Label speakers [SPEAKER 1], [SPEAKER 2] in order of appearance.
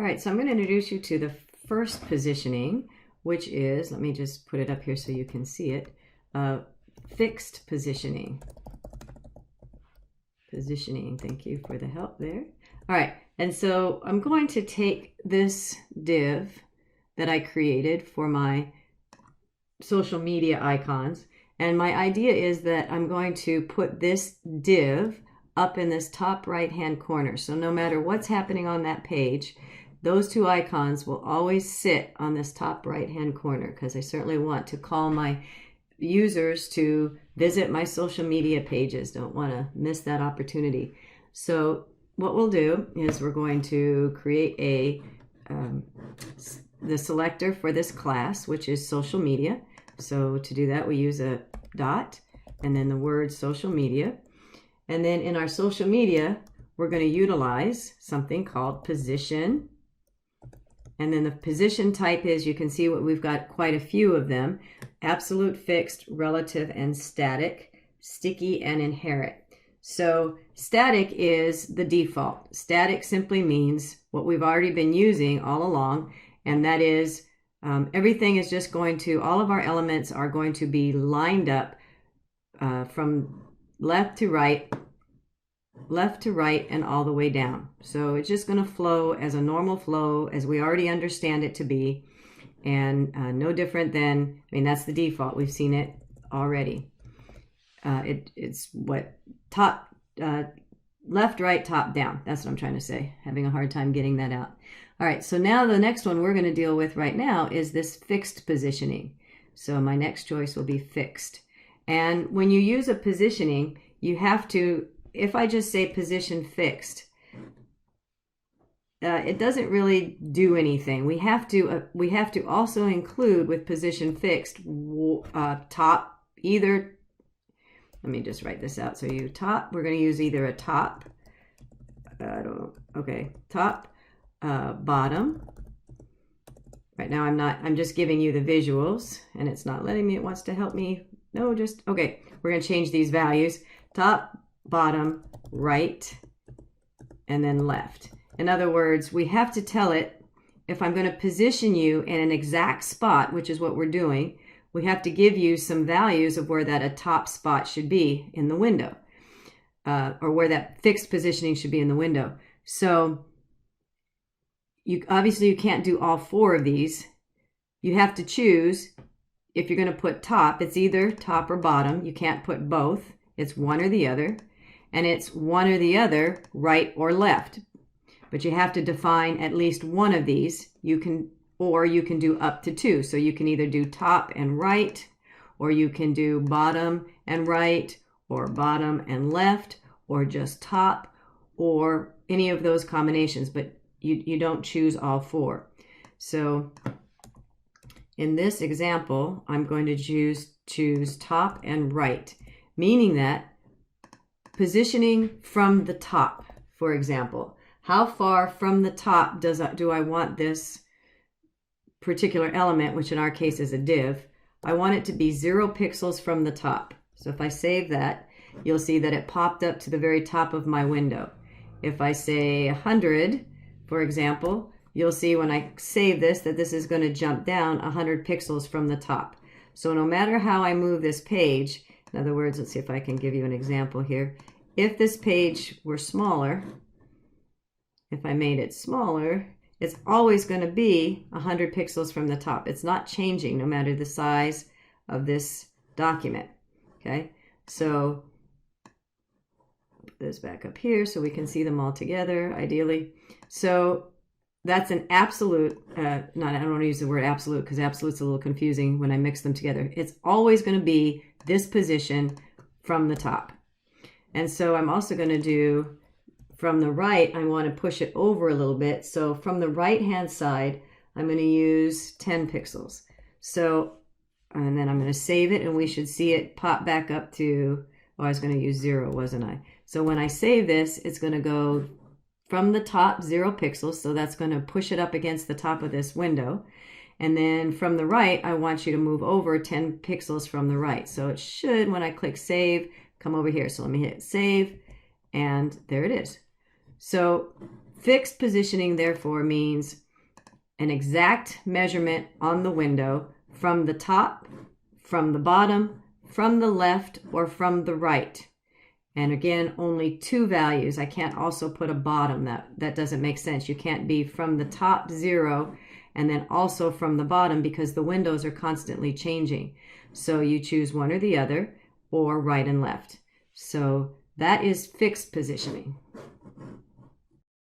[SPEAKER 1] All right, so I'm going to introduce you to the first positioning, which is, let me just put it up here so you can see it, fixed positioning. Positioning, thank you for the help there. All right, and so I'm going to take this div that I created for my social media icons, and my idea is that I'm going to put this div up in this top right hand corner. So no matter what's happening on that page, those two icons will always sit on this top right hand corner, because I certainly want to call my users to visit my social media pages. Don't want to miss that opportunity. So what we'll do is we're going to create the selector for this class, which is social media. So to do that, we use a dot and then the word social media. And then in our social media, we're going to utilize something called position. And then the position type is, you can see what we've got quite a few of them: absolute, fixed, relative, and static, sticky, and inherit. So static is the default. Static simply means what we've already been using all along, and that is everything is just going to, all of our elements are going to be lined up from left to right, and all the way down. So it's just going to flow as a normal flow as we already understand it to be, and no different than, I mean, that's the default. We've seen it already. It's what top, left, right, top, down. That's what I'm trying to say. Having a hard time getting that out. All right, so now the next one we're going to deal with right now is this fixed positioning. So my next choice will be fixed. And when you use a positioning, you have to, if I just say position fixed, it doesn't really do anything. We have to also include with position fixed top, either, let me just write this out. So you top, we're going to use either a top, top, bottom. Right now I'm just giving you the visuals, and it's not letting me, it wants to help me. No, just, okay, we're going to change these values: top, bottom, right, and then left. In other words, we have to tell it, if I'm going to position you in an exact spot, which is what we're doing, we have to give you some values of where that top spot should be in the window, or where that fixed positioning should be in the window. So obviously you can't do all four of these. You have to choose. If you're going to put top, it's either top or bottom. You can't put both. It's one or the other. And it's one or the other, right or left. But you have to define at least one of these. You can do up to two. So you can either do top and right, or you can do bottom and right, or bottom and left, or just top, or any of those combinations. But you don't choose all four. So in this example, I'm going to choose top and right, meaning that positioning from the top, for example, how far from the top do I want this particular element, which in our case is a div? I want it to be 0 pixels from the top. So if I save that, you'll see that it popped up to the very top of my window. If I say 100, for example, you'll see when I save this that this is going to jump down 100 pixels from the top. So no matter how I move this page, in other words, let's see if I can give you an example here. If this page were smaller, if I made it smaller, it's always going to be 100 pixels from the top. It's not changing no matter the size of this document. Okay, so put this back up here so we can see them all together, ideally. So that's an absolute, I don't want to use the word absolute because absolute's a little confusing when I mix them together. It's always going to be this position from the top. And so I'm also going to do from the right, I want to push it over a little bit. So from the right hand side, I'm going to use 10 pixels. So, and then I'm going to save it, and we should see it pop back up to, oh, I was going to use 0, wasn't I? So when I save this, it's going to go from the top 0 pixels. So that's going to push it up against the top of this window. And then from the right, I want you to move over 10 pixels from the right. So it should, when I click save, come over here. So let me hit save, and there it is. So Fixed positioning, therefore, means an exact measurement on the window from the top, from the bottom, from the left, or from the right. And again, only two values. I can't also put a bottom. That doesn't make sense. You can't be from the top 0 and then also from the bottom, because the windows are constantly changing. So you choose one or the other, or right and left. So that is fixed positioning.